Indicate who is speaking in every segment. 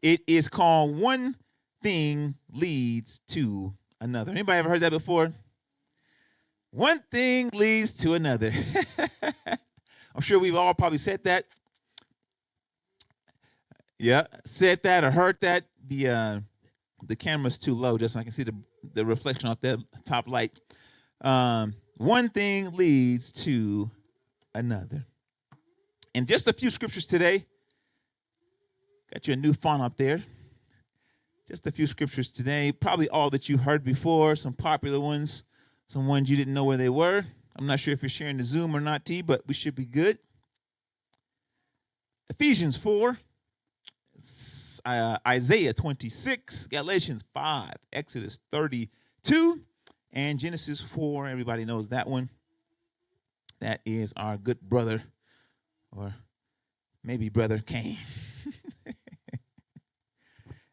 Speaker 1: It is called One Thing Leads to Another. Anybody ever heard that before? One thing leads to another. I'm sure we've all probably said that. Yeah, said that or heard that. The camera's too low, just so I can see the reflection off that top light. One thing leads to another. And just a few scriptures today. Got your new font up there. Just a few scriptures today. Probably all that you heard before, some popular ones, some ones you didn't know where they were. I'm not sure if you're sharing the Zoom or not, T, but we should be good. Ephesians 4, Isaiah 26, Galatians 5, Exodus 32, and Genesis 4. Everybody knows that one. That is our good brother, or maybe brother Cain.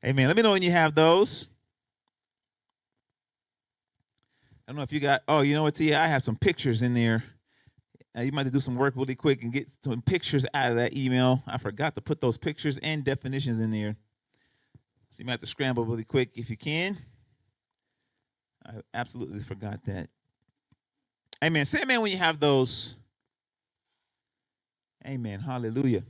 Speaker 1: Amen. Let me know when you have those. I don't know if you got, oh, you know what, T? I have some pictures in there. You might have to do some work really quick and get some pictures out of that email. I forgot to put those pictures and definitions in there. So you might have to scramble really quick if you can. I absolutely forgot that. Amen. Say amen when you have those. Amen. Hallelujah.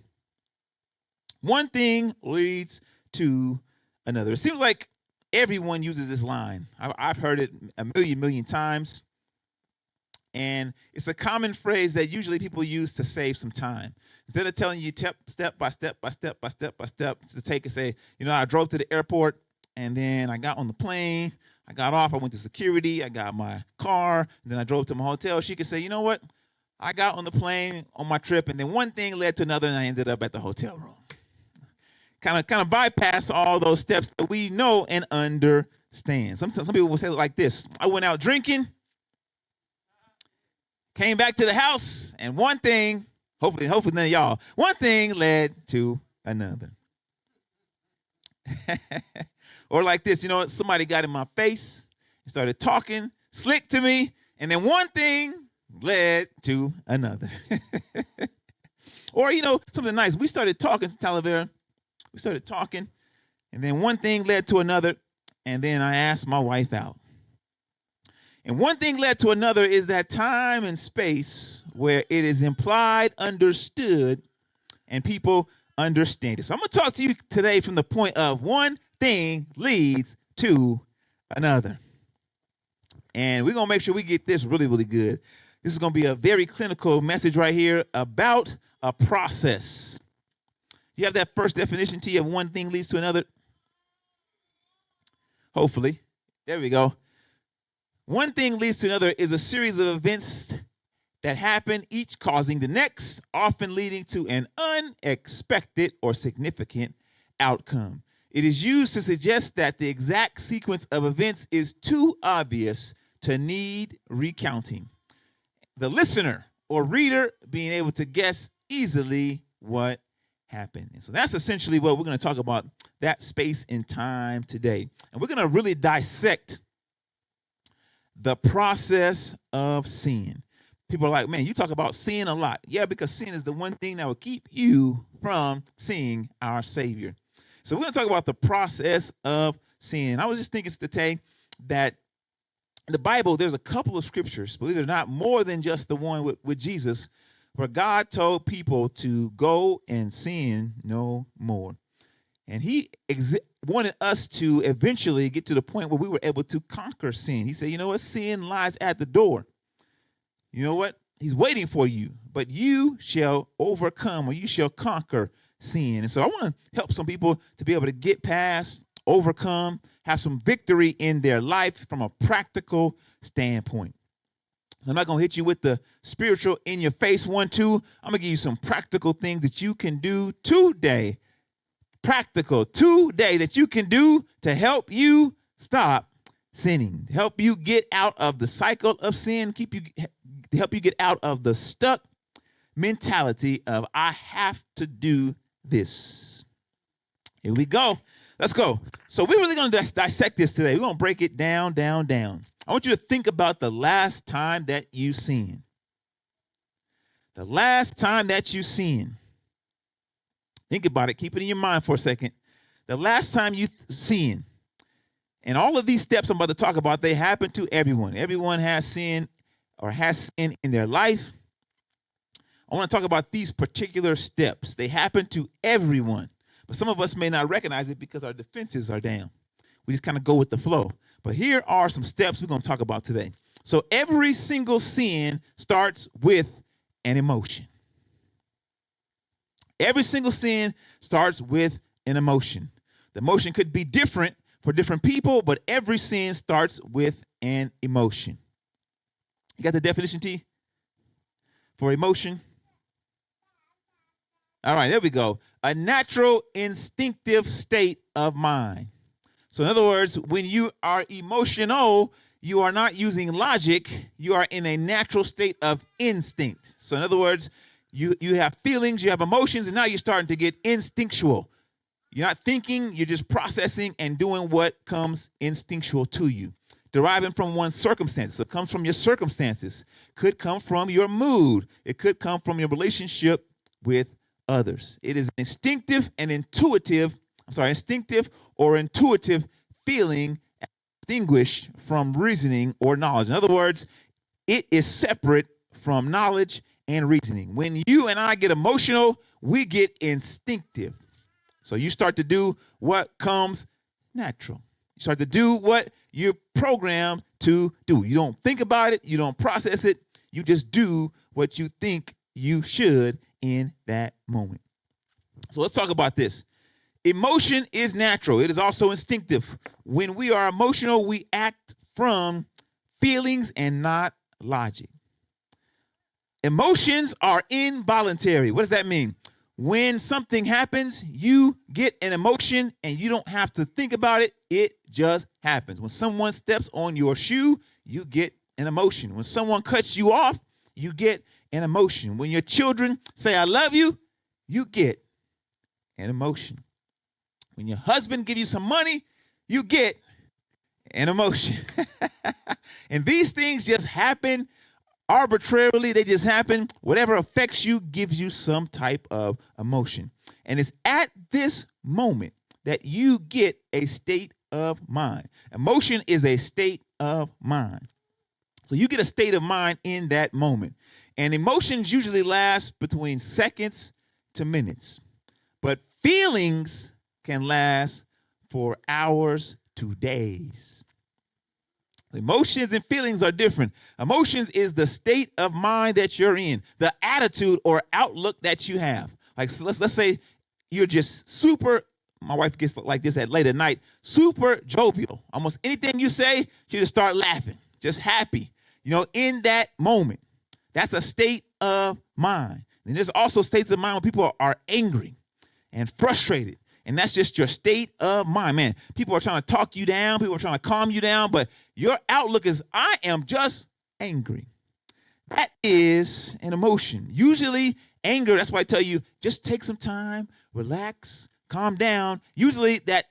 Speaker 1: One thing leads to another. It seems like everyone uses this line. I've heard it a million times. And it's a common phrase that usually people use to save some time. Instead of telling you step by step to take and say, you know, I drove to the airport and then I got on the plane. I got off. I went to security. I got my car. And then I drove to my hotel. She could say, you know what? I got on the plane on my trip, and then one thing led to another, and I ended up at the hotel room. Kind of bypass all those steps that we know and understand. Some people will say it like this: I went out drinking, came back to the house, and one thing, hopefully none of y'all, one thing led to another. Or like this, you know what? Somebody got in my face and started talking slick to me, and then one thing led to another. Or, you know, something nice. We started talking to Talavera. We started talking, and then one thing led to another, and then I asked my wife out. And one thing led to another is that time and space where it is implied, understood, and people understand it. So I'm going to talk to you today from the point of one thing leads to another. And we're going to make sure we get this really, really good. This is going to be a very clinical message right here about a process. You have that first definition, T, of one thing leads to another? Hopefully. There we go. One thing leads to another is a series of events that happen, each causing the next, often leading to an unexpected or significant outcome. It is used to suggest that the exact sequence of events is too obvious to need recounting. The listener or reader being able to guess easily what happened. And so that's essentially what we're going to talk about, that space and time today. And we're going to really dissect the process of sin. People are like, man, you talk about sin a lot. Yeah, because sin is the one thing that will keep you from seeing our Savior. So we're going to talk about the process of sin. I was just thinking today that in the Bible, there's a couple of scriptures, believe it or not, more than just the one with Jesus, where God told people to go and sin no more. And he wanted us to eventually get to the point where we were able to conquer sin. He said, you know what? Sin lies at the door. You know what? He's waiting for you, but you shall overcome, or you shall conquer sin. And so I want to help some people to be able to get past, overcome, have some victory in their life from a practical standpoint. So I'm not going to hit you with the spiritual in your face 1, 2. I'm going to give you some practical things that you can do today. Practical today that you can do to help you stop sinning, help you get out of the cycle of sin, help you get out of the stuck mentality of I have to do this. Here we go. Let's go. So we're really going to dissect this today. We're going to break it down. I want you to think about the last time that you sinned. The last time that you sinned. Think about it. Keep it in your mind for a second. the last time you sinned? And all of these steps I'm about to talk about, they happen to everyone. Everyone has sin or has sin in their life. I want to talk about these particular steps. They happen to everyone. But some of us may not recognize it because our defenses are down. We just kind of go with the flow. But here are some steps we're going to talk about today. So every single sin starts with an emotion. Every single sin starts with an emotion. The emotion could be different for different people, but every sin starts with an emotion. You got the definition, T, for emotion? All right, there we go. A natural, instinctive state of mind. So in other words, when you are emotional, you are not using logic. You are in a natural state of instinct. So in other words, you have feelings, you have emotions, and now you're starting to get instinctual. You're not thinking, you're just processing and doing what comes instinctual to you, deriving from one's circumstances. So it comes from your circumstances. Could come from your mood. It could come from your relationship with others. It is instinctive or intuitive feeling distinguished from reasoning or knowledge. In other words, it is separate from knowledge and reasoning. When you and I get emotional, we get instinctive. So you start to do what comes natural. You start to do what you're programmed to do. You don't think about it. You don't process it. You just do what you think you should in that moment. So let's talk about this. Emotion is natural. It is also instinctive. When we are emotional, we act from feelings and not logic. Emotions are involuntary. What does that mean? When something happens, you get an emotion and you don't have to think about it. It just happens. When someone steps on your shoe, you get an emotion. When someone cuts you off, you get an emotion. When your children say, I love you, you get an emotion. When your husband gives you some money, you get an emotion. And these things just happen arbitrarily. They just happen. Whatever affects you gives you some type of emotion. And it's at this moment that you get a state of mind. Emotion is a state of mind. So you get a state of mind in that moment. And emotions usually last between seconds to minutes. But feelings can last for hours to days. Emotions and feelings are different. Emotions is the state of mind that you're in, the attitude or outlook that you have. Like, so let's say you're just super, my wife gets like this at late at night, super jovial. Almost anything you say, she just start laughing, just happy, in that moment. That's a state of mind. And there's also states of mind when people are angry and frustrated. And that's just your state of mind, man. People are trying to talk you down. People are trying to calm you down. But your outlook is, I am just angry. That is an emotion. Usually anger, that's why I tell you, just take some time, relax, calm down. Usually that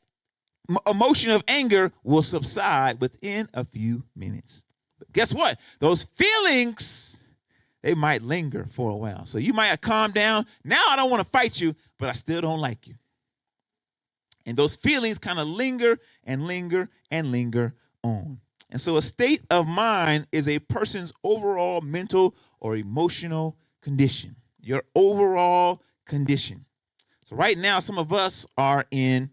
Speaker 1: emotion of anger will subside within a few minutes. But guess what? Those feelings, they might linger for a while. So you might have calmed down. Now I don't want to fight you, but I still don't like you. And those feelings kind of linger and linger and linger on. And so a state of mind is a person's overall mental or emotional condition, your overall condition. So right now, some of us are in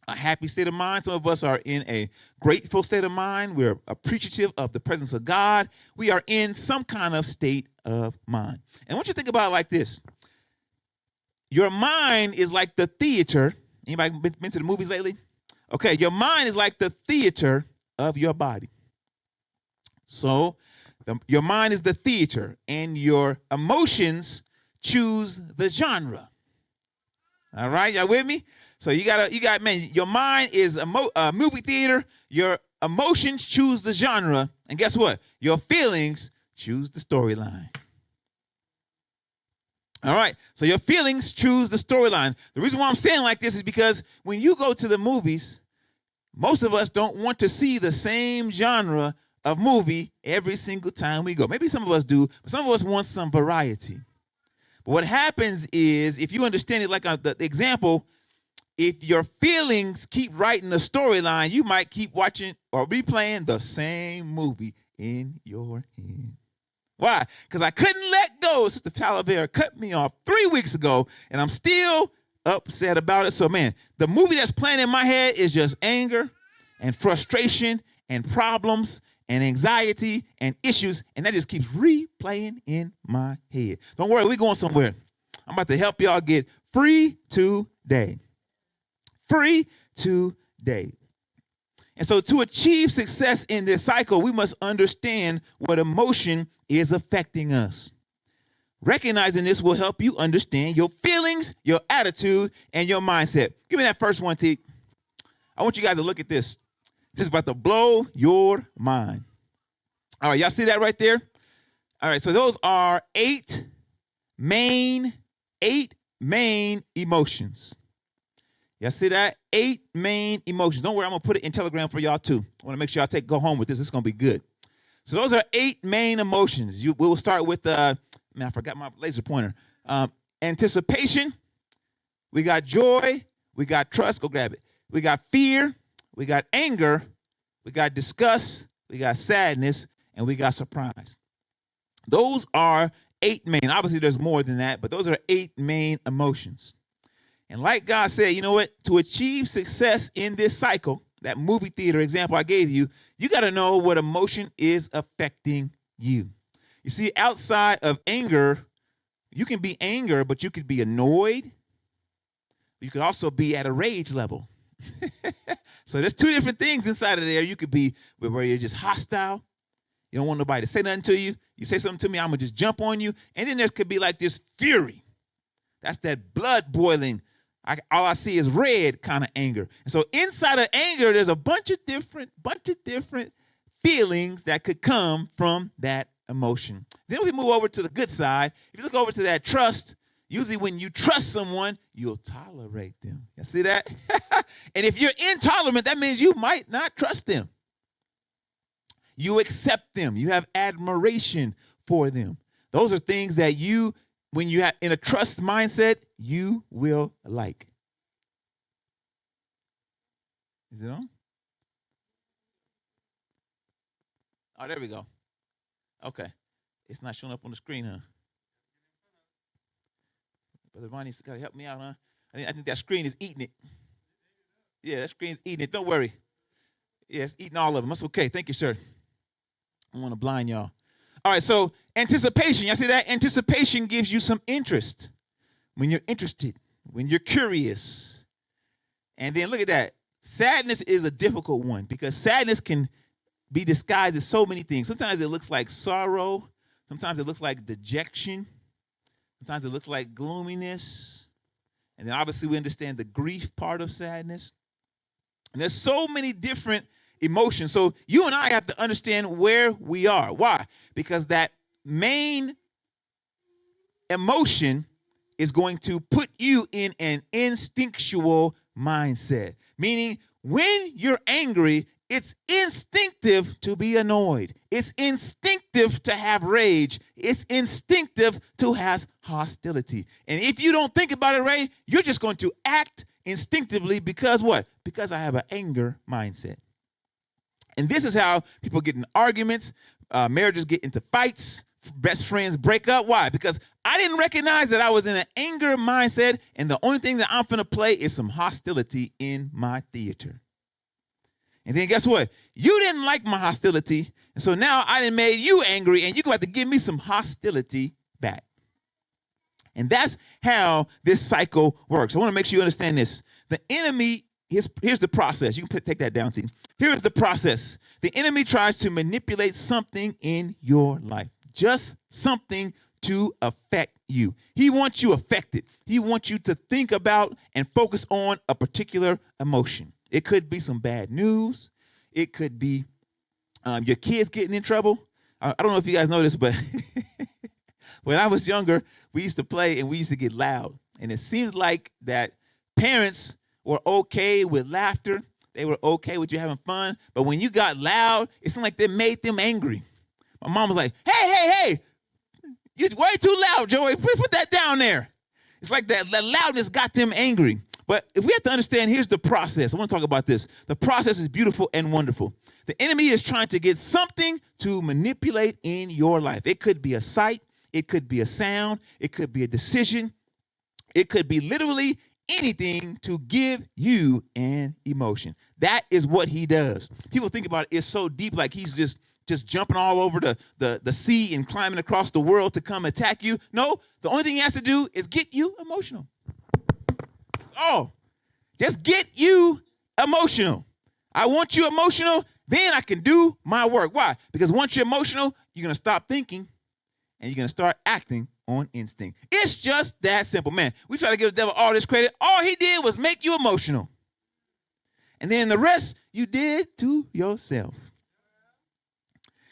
Speaker 1: a happy state of mind. Some of us are in a grateful state of mind. We're appreciative of the presence of God. We are in some kind of state of mind. And I want you to think about it like this. Your mind is like the theater. Anybody been to the movies lately? Okay, your mind is like the theater of your body. So your mind is the theater, and your emotions choose the genre. All right, y'all with me? So you got, man, your mind is a movie theater. Your emotions choose the genre, and guess what? Your feelings choose the storyline. All right, so your feelings choose the storyline. The reason why I'm saying like this is because when you go to the movies, most of us don't want to see the same genre of movie every single time we go. Maybe some of us do, but some of us want some variety. But what happens is, if you understand it like the example, if your feelings keep writing the storyline, you might keep watching or replaying the same movie in your head. Why? Because I couldn't let go. Sister Talavera cut me off 3 weeks ago, and I'm still upset about it. So, man, the movie that's playing in my head is just anger and frustration and problems and anxiety and issues, and that just keeps replaying in my head. Don't worry, we're going somewhere. I'm about to help y'all get free today. Free today. And so to achieve success in this cycle, we must understand what emotion is affecting us. Recognizing this will help you understand your feelings, your attitude, and your mindset. Give me that first one, T. I want you guys to look at this. This is about to blow your mind. All right, y'all see that right there? All right, so those are eight main emotions. Y'all see that? 8 main emotions. Don't worry, I'm going to put it in Telegram for y'all too. I want to make sure y'all go home with this. It's going to be good. So those are 8 main emotions. We will start with, I forgot my laser pointer. Anticipation. We got joy. We got trust. Go grab it. We got fear. We got anger. We got disgust. We got sadness. And we got surprise. Those are 8 main. Obviously, there's more than that, but those are 8 main emotions. And like God said, you know what? To achieve success in this cycle, that movie theater example I gave you, you got to know what emotion is affecting you. You see, outside of anger, you can be anger, but you could be annoyed. You could also be at a rage level. So there's 2 different things inside of there. You could be where you're just hostile. You don't want nobody to say nothing to you. You say something to me, I'm going to just jump on you. And then there could be like this fury. That's that blood boiling. All I see is red kind of anger. And so inside of anger, there's a bunch of different feelings that could come from that emotion. Then we move over to the good side. If you look over to that trust, usually when you trust someone, you'll tolerate them. You see that? And if you're intolerant, that means you might not trust them. You accept them. You have admiration for them. Those are things that when you have in a trust mindset, you will like. Is it on? Oh, there we go. Okay. It's not showing up on the screen, huh? Brother Ronnie's got to help me out, huh? I think that screen is eating it. Yeah, that screen's eating it. Don't worry. Yeah, it's eating all of them. That's okay. Thank you, sir. I want to blind y'all. All right, so anticipation. Y'all see that? Anticipation gives you some interest. When you're interested, when you're curious. And then look at that. Sadness is a difficult one because sadness can be disguised as so many things. Sometimes it looks like sorrow. Sometimes it looks like dejection. Sometimes it looks like gloominess. And then obviously we understand the grief part of sadness. And there's so many different emotions. So you and I have to understand where we are. Why? Because that main emotion is going to put you in an instinctual mindset. Meaning when you're angry, it's instinctive to be annoyed. It's instinctive to have rage. It's instinctive to have hostility. And if you don't think about it, Ray, you're just going to act instinctively because what? Because I have an anger mindset. And this is how people get in arguments, marriages get into fights, best friends break up. Why? Because I didn't recognize that I was in an anger mindset, and the only thing that I'm finna play is some hostility in my theater. And then guess what? You didn't like my hostility, and so now I done made you angry, and you're going to have to give me some hostility back. And that's how this cycle works. I want to make sure you understand this. The enemy, here's the process. You can take that down, team. Here's the process. The enemy tries to manipulate something in your life, just something to affect you. He wants you affected. He wants you to think about and focus on a particular emotion. It could be some bad news. It could be your kids getting in trouble. I don't know if you guys know this, but when I was younger, we used to play and we used to get loud. And it seems like that parents were okay with laughter. They were okay with you having fun. But when you got loud, it seemed like they made them angry. My mom was like, hey, you're way too loud, Joey. Put that down there. It's like that loudness got them angry. But if we have to understand, here's the process. I want to talk about this. The process is beautiful and wonderful. The enemy is trying to get something to manipulate in your life. It could be a sight. It could be a sound. It could be a decision. It could be literally anything to give you an emotion. That is what he does. People think about it, it's so deep, like he's just jumping all over the sea and climbing across the world to come attack you. No, the only thing he has to do is get you emotional. That's all. Just get you emotional. I want you emotional, then I can do my work. Why? Because once you're emotional, you're going to stop thinking and you're going to start acting on instinct. It's just that simple. Man, we try to give the devil all this credit. All he did was make you emotional. And then the rest you did to yourself.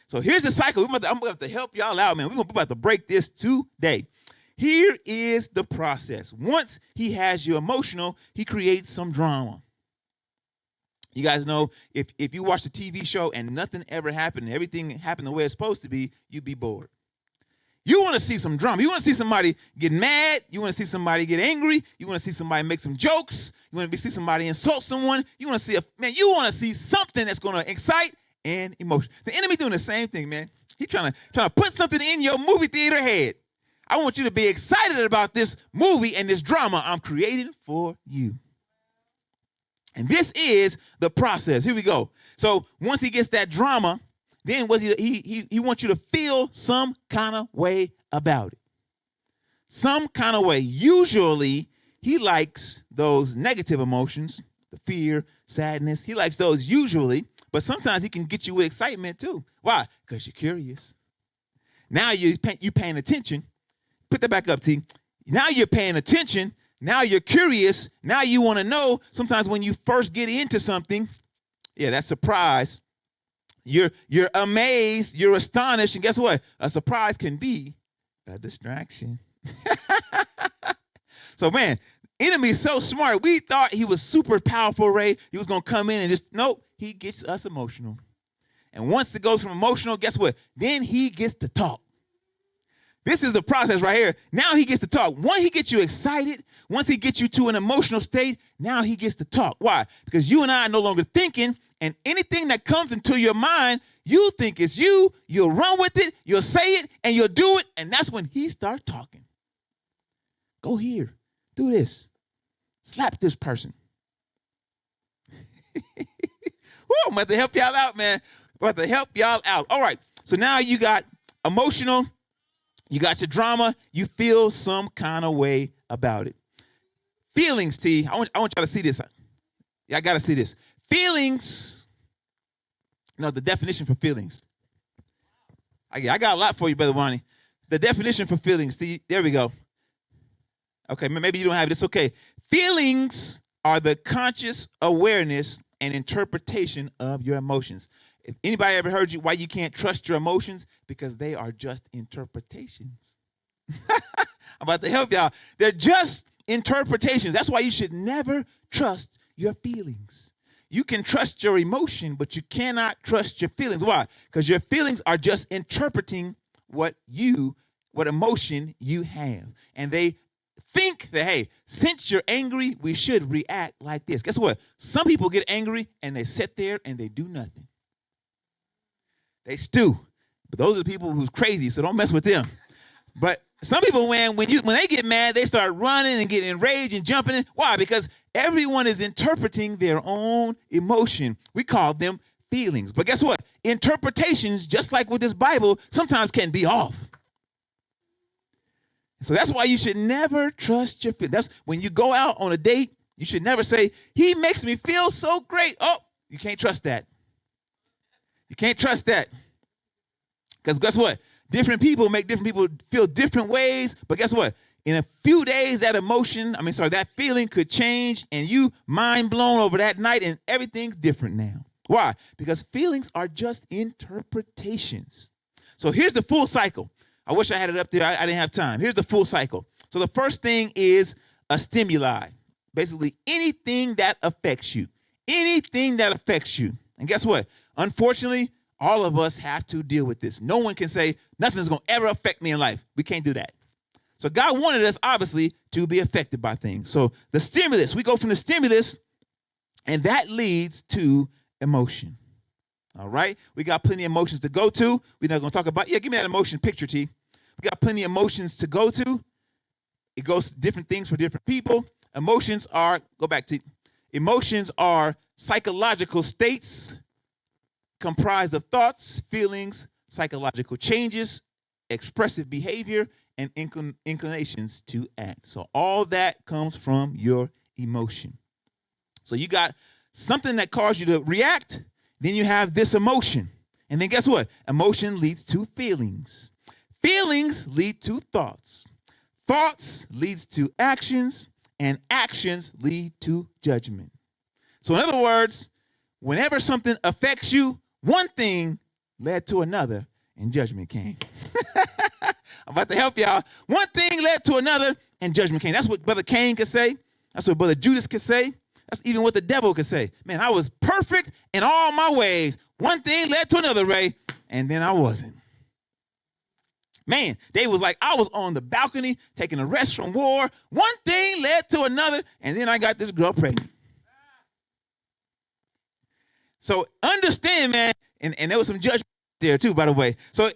Speaker 1: So here's the cycle. I'm going to have to help y'all out, man. We're about to break this today. Here is the process. Once he has you emotional, he creates some drama. You guys know if you watch the TV show and nothing ever happened, and everything happened the way it's supposed to be, you'd be bored. You want to see some drama. You want to see somebody get mad. You want to see somebody get angry. You want to see somebody make some jokes. You want to see somebody insult someone. You want to see you want to see something that's going to excite and emotion. The enemy doing the same thing, man. He's trying to put something in your movie theater head. I want you to be excited about this movie and this drama I'm creating for you. And this is the process. Here we go. So once he gets that drama, then he wants you to feel some kind of way about it. Some kind of way. Usually, he likes those negative emotions, the fear, sadness. He likes those usually, but sometimes he can get you with excitement too. Why? Because you're curious. Now you're paying attention. Put that back up, T. Now you're paying attention. Now you're curious. Now you want to know. Sometimes when you first get into something, that surprise. You're amazed, you're astonished, and guess what? A surprise can be a distraction. So, man, enemy is so smart. We thought he was super powerful, Ray. He was going to come in and nope, he gets us emotional. And once it goes from emotional, guess what? Then he gets to talk. This is the process right here. Now he gets to talk. Once he gets you excited, once he gets you to an emotional state, now he gets to talk. Why? Because you and I are no longer thinking, and anything that comes into your mind, you think it's you, you'll run with it, you'll say it, and you'll do it, and that's when he starts talking. Go here. Do this. Slap this person. Woo, I'm about to help y'all out, man. I'm about to help y'all out. All right, so now you got emotional, you got your drama, you feel some kind of way about it. Feelings, T. I want y'all to see this. Y'all got to see this. Feelings, the definition for feelings. I got a lot for you, Brother Wani. The definition for feelings, see, there we go. Okay, maybe you don't have it. It's okay. Feelings are the conscious awareness and interpretation of your emotions. If anybody ever heard you why you can't trust your emotions? Because they are just interpretations. I'm about to help y'all. They're just interpretations. That's why you should never trust your feelings. You can trust your emotion, but you cannot trust your feelings. Why? Because your feelings are just interpreting what emotion you have. And they think that, hey, since you're angry, we should react like this. Guess what? Some people get angry and they sit there and they do nothing. They stew. But those are the people who's crazy, so don't mess with them. But some people, when they get mad, they start running and getting enraged and jumping in. Why? Because everyone is interpreting their own emotion. We call them feelings. But guess what? Interpretations, just like with this Bible, sometimes can be off. So that's why you should never trust your feelings. That's when you go out on a date, you should never say, he makes me feel so great. Oh, you can't trust that. You can't trust that. Because guess what? Different people make different people feel different ways. But guess what? In a few days, that feeling could change and you mind blown over that night and everything's different now. Why? Because feelings are just interpretations. So here's the full cycle. I wish I had it up there. I didn't have time. Here's the full cycle. So the first thing is a stimuli. Basically, anything that affects you. Anything that affects you. And guess what? Unfortunately, all of us have to deal with this. No one can say nothing's going to ever affect me in life. We can't do that. So God wanted us, obviously, to be affected by things. So the stimulus, we go from the stimulus, and that leads to emotion. All right? We got plenty of emotions to go to. We're not going to talk about, give me that emotion picture, T. We got plenty of emotions to go to. It goes to different things for different people. Emotions are psychological states comprised of thoughts, feelings, psychological changes, expressive behavior, and inclinations to act. So all that comes from your emotion. So you got something that caused you to react, then you have this emotion. And then guess what? Emotion leads to feelings. Feelings lead to thoughts. Thoughts leads to actions, and actions lead to judgment. So in other words, whenever something affects you, one thing led to another, and judgment came. I'm about to help y'all. One thing led to another, and judgment came. That's what Brother Cain could say. That's what Brother Judas could say. That's even what the devil could say. Man, I was perfect in all my ways. One thing led to another, Ray, and then I wasn't. Man, they was like, I was on the balcony taking a rest from war. One thing led to another, and then I got this girl pregnant. So understand, man, and there was some judgment there too, by the way. So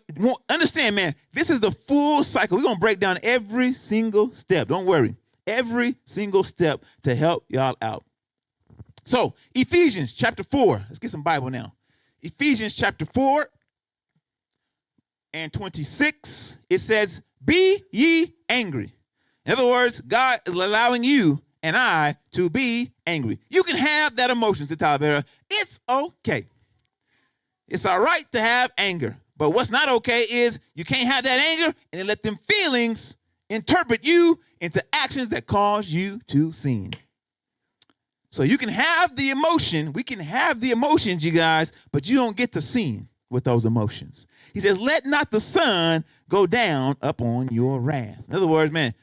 Speaker 1: understand, man, this is the full cycle. We're going to break down every single step. Don't worry. Every single step to help y'all out. So Ephesians chapter 4. Let's get some Bible now. Ephesians chapter 4 and 26. It says, be ye angry. In other words, God is allowing you and I to be angry. You can have that emotion, to Tabernacle. It's okay. It's all right to have anger. But what's not okay is you can't have that anger and then let them feelings interpret you into actions that cause you to sin. So you can have the emotion. We can have the emotions, you guys, but you don't get to sin with those emotions. He says, let not the sun go down upon your wrath. In other words, man,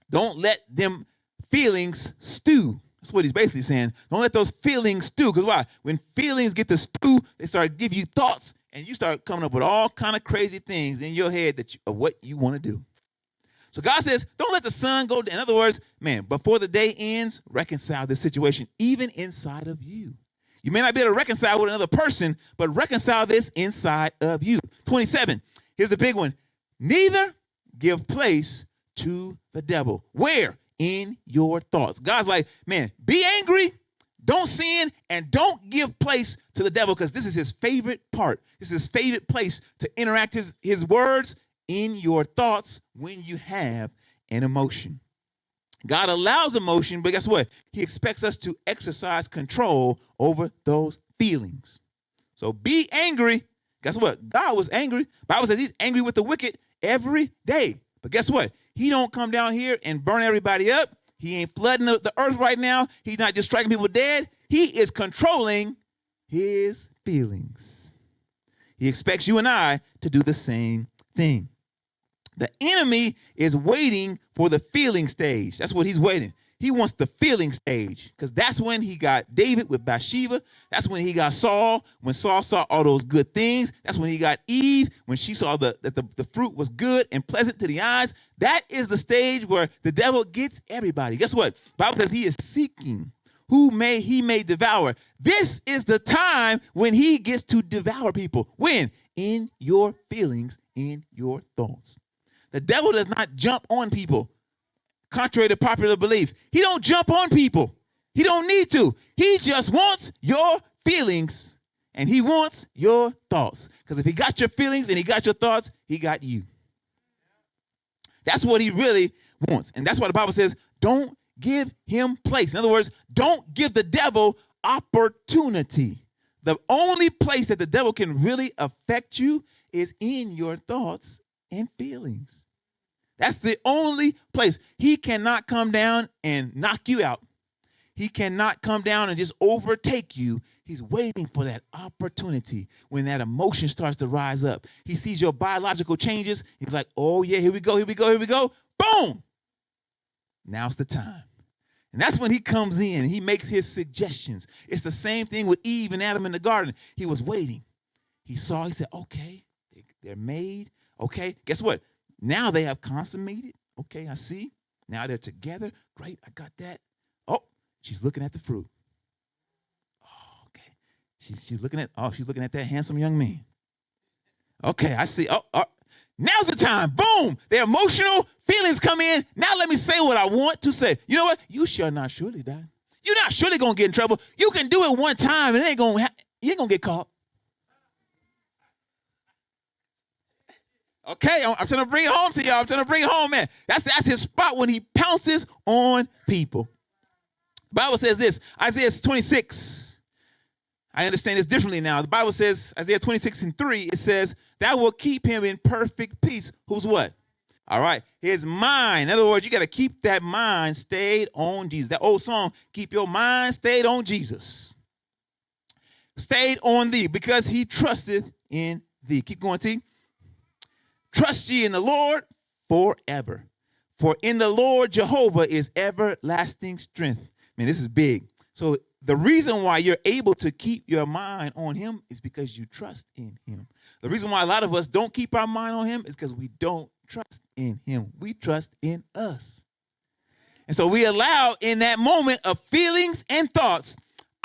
Speaker 1: don't let them feelings stew. That's what he's basically saying. Don't let those feelings stew. Because why? When feelings get to stew, they start to give you thoughts, and you start coming up with all kind of crazy things in your head of what you want to do. So God says, don't let the sun go down. In other words, man, before the day ends, reconcile this situation, even inside of you. You may not be able to reconcile with another person, but reconcile this inside of you. 27, here's the big one. Neither give place to the devil. Where? In your thoughts. God's like, man, be angry, don't sin, and don't give place to the devil, because this is his favorite part. This is his favorite place to interact his words in your thoughts when you have an emotion. God allows emotion, but guess what? He expects us to exercise control over those feelings. So be angry. Guess what? God was angry. The Bible says he's angry with the wicked every day. But guess what? He don't come down here and burn everybody up. He ain't flooding the earth right now. He's not just striking people dead. He is controlling his feelings. He expects you and I to do the same thing. The enemy is waiting for the feeling stage. That's what he's waiting. He wants the feeling stage, because that's when he got David with Bathsheba. That's when he got Saul, when Saul saw all those good things. That's when he got Eve, when she saw that the fruit was good and pleasant to the eyes. That is the stage where the devil gets everybody. Guess what? The Bible says he is seeking he may devour. This is the time when he gets to devour people. When? In your feelings, in your thoughts. The devil does not jump on people, contrary to popular belief. He don't jump on people. He don't need to. He just wants your feelings, and he wants your thoughts. Because if he got your feelings and he got your thoughts, he got you. That's what he really wants. And that's why the Bible says, don't give him place. In other words, don't give the devil opportunity. The only place that the devil can really affect you is in your thoughts and feelings. That's the only place. He cannot come down and knock you out. He cannot come down and just overtake you. He's waiting for that opportunity when that emotion starts to rise up. He sees your biological changes. He's like, oh, yeah, here we go, here we go, here we go. Boom. Now's the time. And that's when he comes in. He makes his suggestions. It's the same thing with Eve and Adam in the garden. He was waiting. He saw, he said, okay, they're made. Okay, guess what? Now they have consummated. Okay, I see. Now they're together. Great, I got that. Oh, she's looking at the fruit. Oh, okay. She's looking at that handsome young man. Okay, I see. Oh, now's the time. Boom. Their emotional feelings come in. Now let me say what I want to say. You know what? You shall not surely die. You're not surely going to get in trouble. You can do it one time and you ain't going to get caught. Okay, I'm trying to bring it home to y'all. I'm trying to bring it home, man. That's his spot when he pounces on people. The Bible says this, Isaiah 26. I understand this differently now. The Bible says, Isaiah 26:3, it says, that will keep him in perfect peace. Who's what? All right, his mind. In other words, you got to keep that mind stayed on Jesus. That old song, keep your mind stayed on Jesus. Stayed on thee, because he trusted in thee. Keep going, T. Trust ye in the Lord forever. For in the Lord Jehovah is everlasting strength. Man, this is big. So the reason why you're able to keep your mind on him is because you trust in him. The reason why a lot of us don't keep our mind on him is because we don't trust in him. We trust in us. And so we allow in that moment of feelings and thoughts,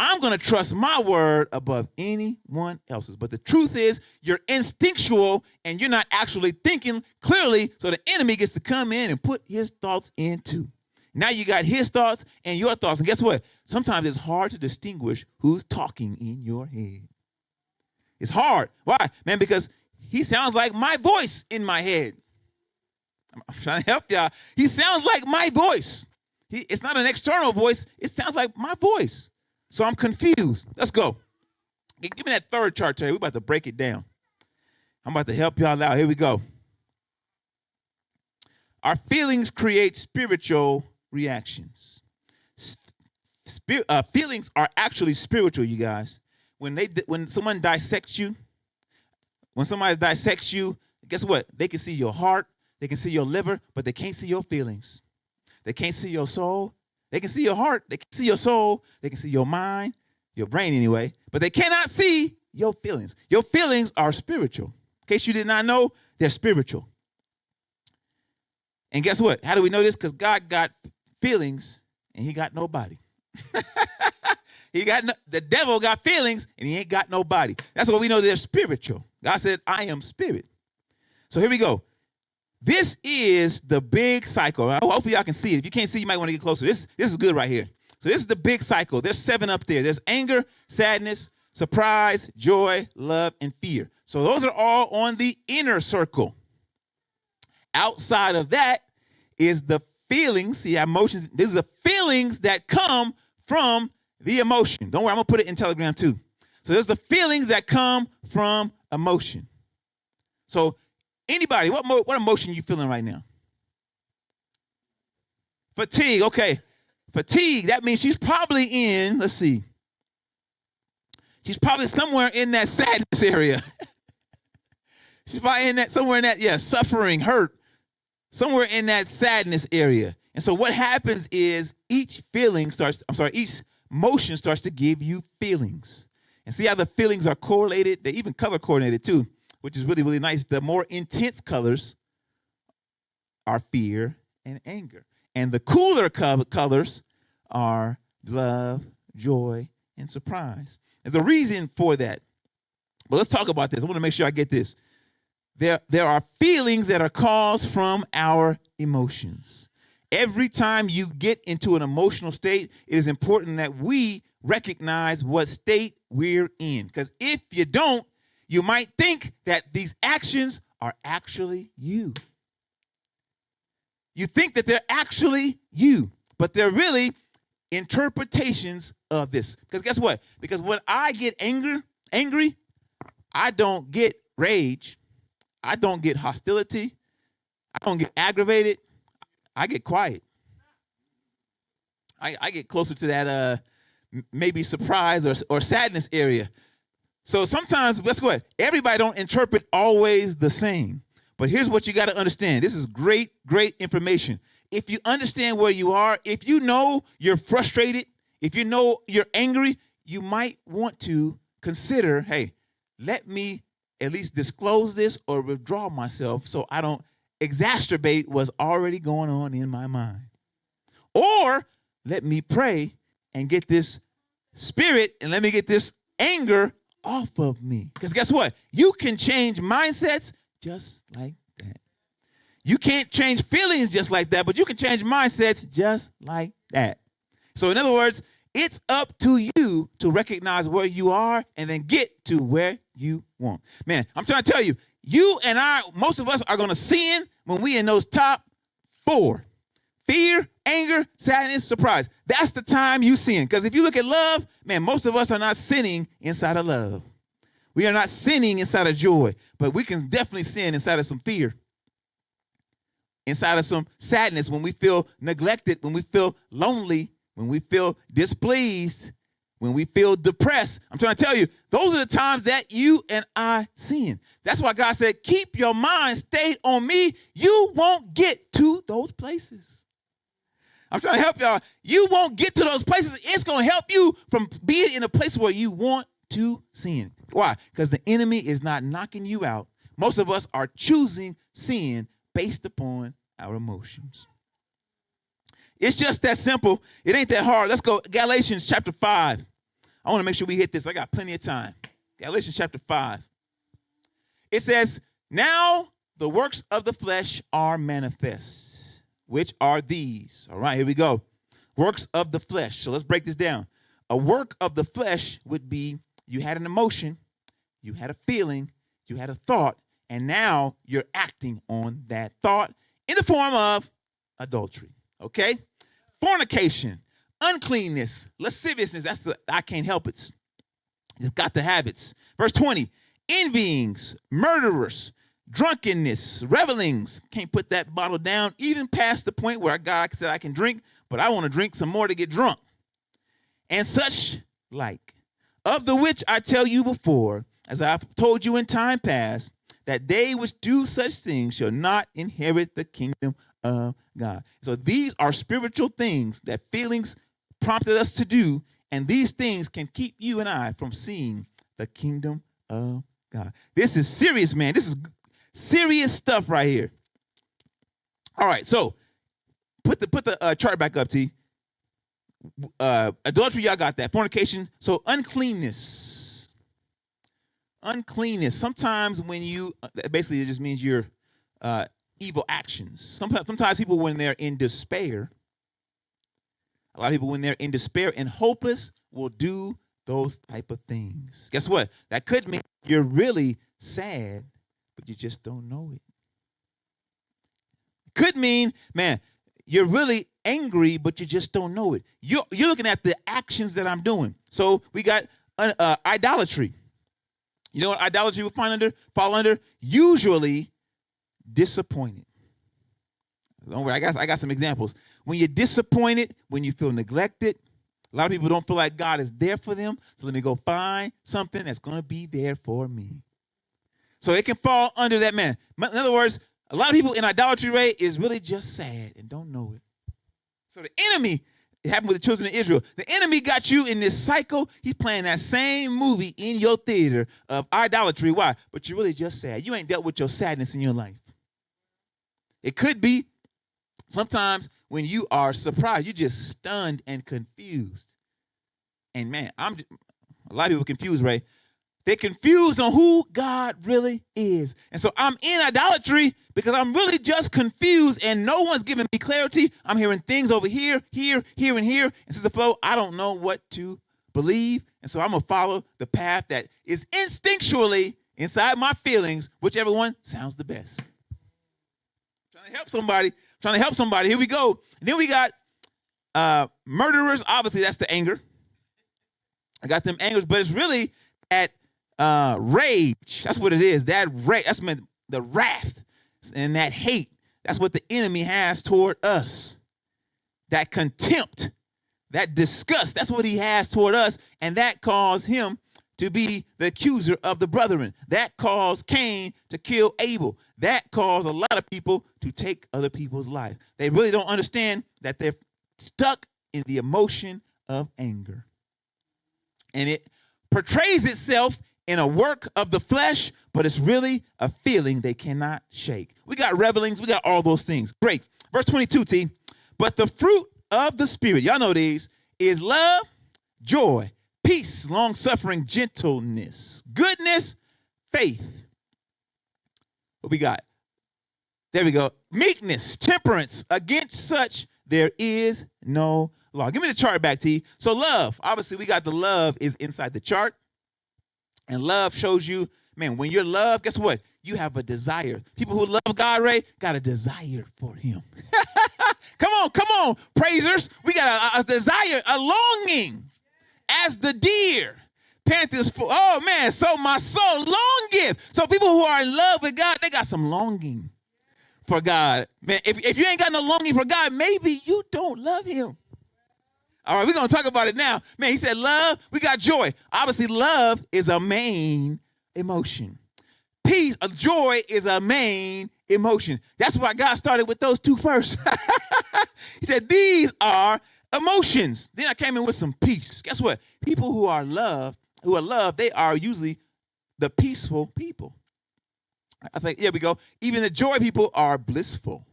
Speaker 1: I'm going to trust my word above anyone else's. But the truth is, you're instinctual and you're not actually thinking clearly, so the enemy gets to come in and put his thoughts into. Now you got his thoughts and your thoughts. And guess what? Sometimes it's hard to distinguish who's talking in your head. It's hard. Why? Man, because he sounds like my voice in my head. I'm trying to help y'all. He sounds like my voice. It's not an external voice. It sounds like my voice. So I'm confused. Let's go. Give me that third chart, Terry. We're about to break it down. I'm about to help y'all out. Here we go. Our feelings create spiritual reactions. Feelings are actually spiritual, you guys. When someone dissects you, guess what? They can see your heart, they can see your liver, but they can't see your feelings. They can't see your soul. They can see your heart, they can see your soul, they can see your mind, your brain anyway, but they cannot see your feelings. Your feelings are spiritual. In case you did not know, they're spiritual. And guess what? How do we know this? Because God got feelings and he got nobody. The devil got feelings and he ain't got nobody. That's what we know they're spiritual. God said, I am spirit. So here we go. This is the big cycle. Hopefully y'all can see it. If you can't see, you might want to get closer. This is good right here. So this is the big cycle. There's 7 up there. There's anger, sadness, surprise, joy, love, and fear. So those are all on the inner circle. Outside of that is the feelings. See, emotions. These are the feelings that come from the emotion. Don't worry, I'm going to put it in Telegram too. So there's the feelings that come from emotion. So anybody, what emotion you feeling right now? Fatigue, okay. Fatigue, that means she's probably in, let's see. She's probably somewhere in that sadness area. She's probably somewhere in that, suffering, hurt. Somewhere in that sadness area. And so what happens is each motion starts to give you feelings. And see how the feelings are correlated? They're even color coordinated too, which is really, really nice. The more intense colors are fear and anger. And the cooler colors are love, joy, and surprise. There's a reason for that. But let's talk about this. I want to make sure I get this. There are feelings that are caused from our emotions. Every time you get into an emotional state, it is important that we recognize what state we're in. Because if you don't, you might think that these actions are actually you. You think that they're actually you, but they're really interpretations of this. Because guess what? Because when I get angry, I don't get rage. I don't get hostility. I don't get aggravated. I get quiet. I get closer to that maybe surprise or sadness area. So sometimes, guess what? Everybody don't interpret always the same. But here's what you got to understand. This is great, great information. If you understand where you are, if you know you're frustrated, if you know you're angry, you might want to consider, hey, let me at least disclose this or withdraw myself so I don't exacerbate what's already going on in my mind. Or let me pray and get this spirit and let me get this anger off of me. Because guess what? You can change mindsets just like that. You can't change feelings just like that, but you can change mindsets just like that. So in other words, it's up to you to recognize where you are and then get to where you want. Man, I'm trying to tell you, you and I, most of us are going to sin when we in those top 4. Fear, anger, sadness, surprise. That's the time you sin. Because if you look at love, man, most of us are not sinning inside of love. We are not sinning inside of joy, but we can definitely sin inside of some fear, inside of some sadness, when we feel neglected, when we feel lonely, when we feel displeased, when we feel depressed. I'm trying to tell you, those are the times that you and I sin. That's why God said, keep your mind stayed on me. You won't get to those places. I'm trying to help y'all. You won't get to those places. It's going to help you from being in a place where you want to sin. Why? Because the enemy is not knocking you out. Most of us are choosing sin based upon our emotions. It's just that simple. It ain't that hard. Let's go. Galatians chapter 5. I want to make sure we hit this. I got plenty of time. Galatians chapter 5. It says, now the works of the flesh are manifest, which are these. All right, here we go. Works of the flesh. So let's break this down. A work of the flesh would be you had an emotion, you had a feeling, you had a thought, and now you're acting on that thought in the form of adultery. Okay? Fornication, uncleanness, lasciviousness. That's the I can't help it. It's got the habits. Verse 20, envyings, murderers, drunkenness, revelings. Can't put that bottle down even past the point where God said I can drink, but I want to drink some more to get drunk. And such like, of the which I tell you before, as I've told you in time past, that they which do such things shall not inherit the kingdom of God. So these are spiritual things that feelings prompted us to do, and these things can keep you and I from seeing the kingdom of God. This is serious, man. This is serious stuff right here. All right, so put the chart back up, T. Adultery, y'all got that. Fornication. So uncleanness. Uncleanness. Sometimes when you, basically it just means your evil actions. Sometimes people, when they're in despair, a lot of people, when they're in despair and hopeless, will do those type of things. Guess what? That could mean you're really sad, but you just don't know it. Could mean, man, you're really angry, but you just don't know it. You're looking at the actions that I'm doing. So we got idolatry. You know what idolatry will fall under? Usually disappointed. Don't worry, I got some examples. When you're disappointed, when you feel neglected, a lot of people don't feel like God is there for them. So let me go find something that's going to be there for me. So it can fall under that, man. In other words, a lot of people in idolatry, Ray, is really just sad and don't know it. So the enemy, it happened with the children of Israel. The enemy got you in this cycle. He's playing that same movie in your theater of idolatry. Why? But you're really just sad. You ain't dealt with your sadness in your life. It could be sometimes when you are surprised, you're just stunned and confused. And man, a lot of people confused, Ray. They're confused on who God really is. And so I'm in idolatry because I'm really just confused and no one's giving me clarity. I'm hearing things over here, here, here, and here. And Sister Flo, I don't know what to believe. And so I'm going to follow the path that is instinctually inside my feelings, whichever one sounds the best. Trying to help somebody. Here we go. And then we got murderers. Obviously, that's the anger. I got them angers, but it's really at rage. That's what it is. That rage. That's the wrath and that hate. That's what the enemy has toward us. That contempt, that disgust. That's what he has toward us, and that caused him to be the accuser of the brethren. That caused Cain to kill Abel. That caused a lot of people to take other people's life. They really don't understand that they're stuck in the emotion of anger. And it portrays itself in a work of the flesh, but it's really a feeling they cannot shake. We got revelings. We got all those things. Great. Verse 22, T. But the fruit of the Spirit, y'all know these, is love, joy, peace, long-suffering, gentleness, goodness, faith. What we got? There we go. Meekness, temperance. Against such there is no law. Give me the chart back, T. So love, obviously we got the love is inside the chart. And love shows you, man, when you're loved, guess what? You have a desire. People who love God, Ray, got a desire for him. Come on, praisers. We got a desire, a longing as the deer. Panthers, oh man, so my soul longeth. So people who are in love with God, they got some longing for God. Man, if you ain't got no longing for God, maybe you don't love him. All right, we're going to talk about it now. Man, he said love, we got joy. Obviously, love is a main emotion. Peace, joy is a main emotion. That's why God started with those two first. He said, these are emotions. Then I came in with some peace. Guess what? People who are loved, they are usually the peaceful people. I think, here we go. Even the joy people are blissful.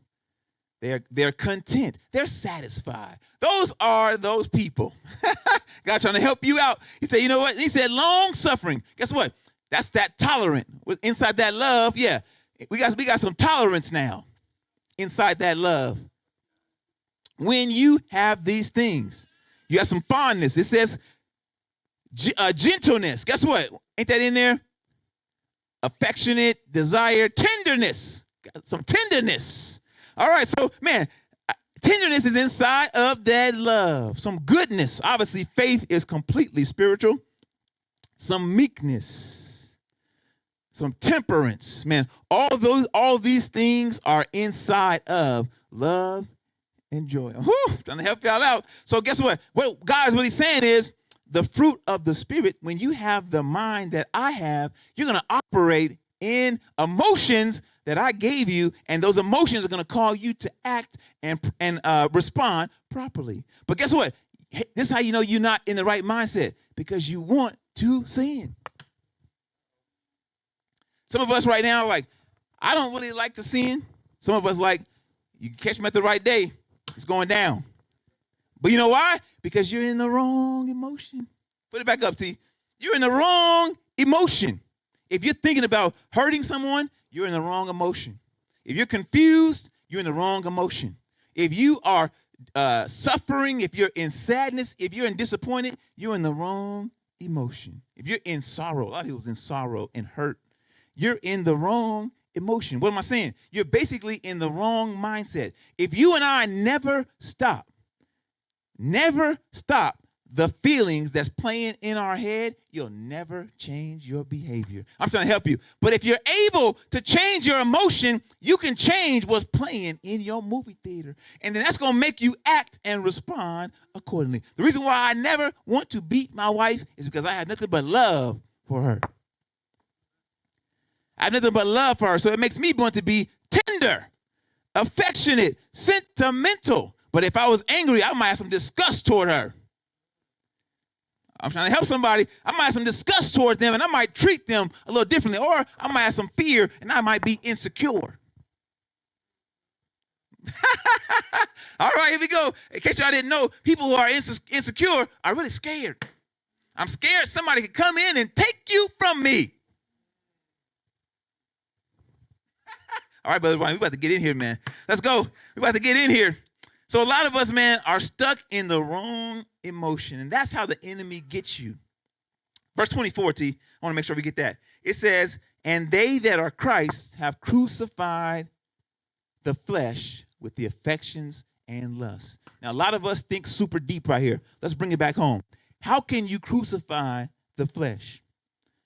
Speaker 1: They're content. They're satisfied. Those are those people. God trying to help you out. He said, you know what? He said long suffering. Guess what? That's that tolerant. Inside that love, yeah. We got some tolerance now inside that love. When you have these things, you have some fondness. It says gentleness. Guess what? Ain't that in there? Affectionate, desire, tenderness. Got some tenderness. All right, so, man, tenderness is inside of that love. Some goodness. Obviously, faith is completely spiritual. Some meekness. Some temperance. Man, all these things are inside of love and joy. Whew, trying to help y'all out. So guess what? What he's saying is the fruit of the Spirit, when you have the mind that I have, you're going to operate in emotions that I gave you, and those emotions are going to call you to act and respond properly. But guess what? This is how you know you're not in the right mindset, because you want to sin. Some of us right now are like, I don't really like to sin. Some of us like, you catch me at the right day, it's going down. But you know why? Because you're in the wrong emotion. Put it back up, T. You're in the wrong emotion. If you're thinking about hurting someone, you're in the wrong emotion. If you're confused, you're in the wrong emotion. If you are suffering, if you're in sadness, if you're in disappointment, you're in the wrong emotion. If you're in sorrow, a lot of people's in sorrow and hurt, you're in the wrong emotion. What am I saying? You're basically in the wrong mindset. If you and I never stop the feelings that's playing in our head, you'll never change your behavior. I'm trying to help you. But if you're able to change your emotion, you can change what's playing in your movie theater. And then that's going to make you act and respond accordingly. The reason why I never want to beat my wife is because I have nothing but love for her. I have nothing but love for her. So it makes me want to be tender, affectionate, sentimental. But if I was angry, I might have some disgust toward her. I'm trying to help somebody. I might have some disgust toward them, and I might treat them a little differently. Or I might have some fear, and I might be insecure. All right, here we go. In case y'all didn't know, people who are insecure are really scared. I'm scared somebody could come in and take you from me. All right, Brother Ryan, we about to get in here, man. Let's go. We about to get in here. So a lot of us, man, are stuck in the wrong emotion, and that's how the enemy gets you. Verse 24, T, I want to make sure we get that. It says, and they that are Christ have crucified the flesh with the affections and lusts. Now, a lot of us think super deep right here. Let's bring it back home. How can you crucify the flesh?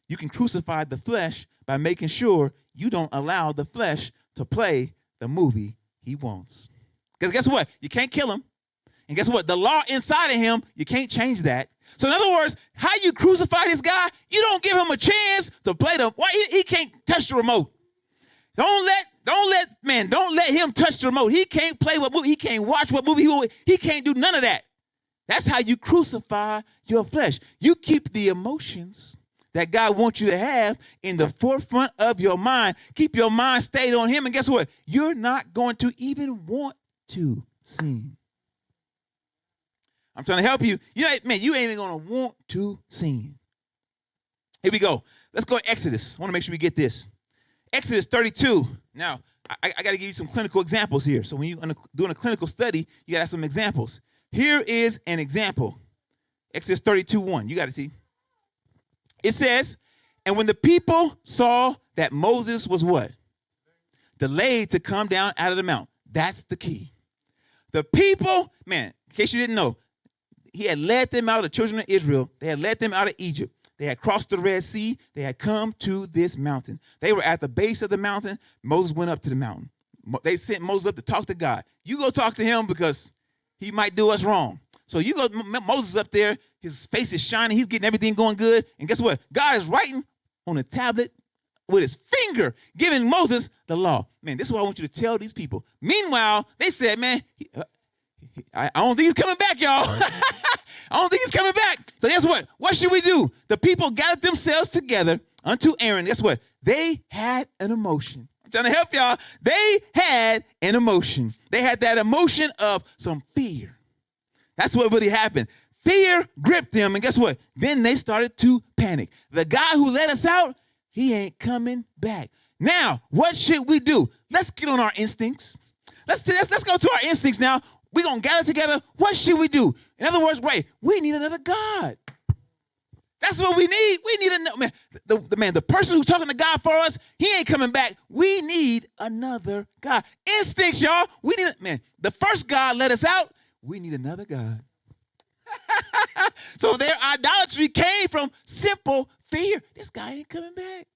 Speaker 1: You can crucify the flesh by making sure you don't allow the flesh to play the movie he wants. Because guess what? You can't kill him. And guess what? The law inside of him, you can't change that. So in other words, how you crucify this guy, you don't give him a chance to play the, why he can't touch the remote. Don't let him touch the remote. He can't play what movie, he can't watch what movie, he can't do none of that. That's how you crucify your flesh. You keep the emotions that God wants you to have in the forefront of your mind. Keep your mind stayed on him, and guess what? You're not going to even want to sin. I'm trying to help you. You ain't even going to want to sin. Here we go. Let's go to Exodus. I want to make sure we get this. Exodus 32. Now, I got to give you some clinical examples here. So when you're doing a clinical study, you got to have some examples. Here is an example. Exodus 32:1. You got to see. It says, and when the people saw that Moses was what? Delayed to come down out of the mount. That's the key. The people, man, in case you didn't know, he had led them out, the children of Israel. They had led them out of Egypt. They had crossed the Red Sea. They had come to this mountain. They were at the base of the mountain. Moses went up to the mountain. They sent Moses up to talk to God. You go talk to him because he might do us wrong. So you go, Moses up there. His face is shining. He's getting everything going good. And guess what? God is writing on a tablet with his finger, giving Moses the law. Man, this is what I want you to tell these people. Meanwhile, they said, man, I don't think he's coming back, y'all. I don't think he's coming back. So guess what? What should we do? The people gathered themselves together unto Aaron. Guess what? They had an emotion. I'm trying to help y'all. They had an emotion. They had that emotion of some fear. That's what really happened. Fear gripped them, and guess what? Then they started to panic. The guy who let us out, he ain't coming back. Now, what should we do? Let's get on our instincts. Let's go to our instincts now. We're going to gather together. What should we do? In other words, wait, we need another God. That's what we need. We need another, man, the person who's talking to God for us, he ain't coming back. We need another God. Instincts, y'all. We need, man, the first God let us out. We need another God. So their idolatry came from simple fear. This guy ain't coming back.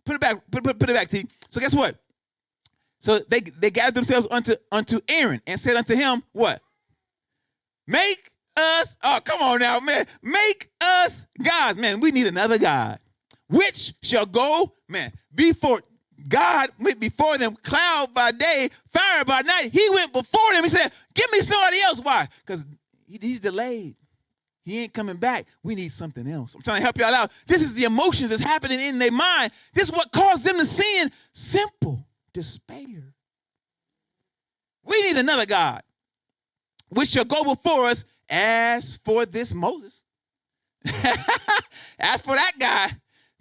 Speaker 1: Put it back. Put it back, T. So guess what? So they gathered themselves unto Aaron and said unto him, what? Make us, oh, come on now, man. Make us gods. Man, we need another God. Which shall go, man, before God went before them, cloud by day, fire by night. He went before them. He said, give me somebody else. Why? Because he's delayed. He ain't coming back. We need something else. I'm trying to help y'all out. This is the emotions that's happening in their mind. This is what caused them to sin. Simple despair. We need another God, which shall go before us. As for this Moses, as for that guy,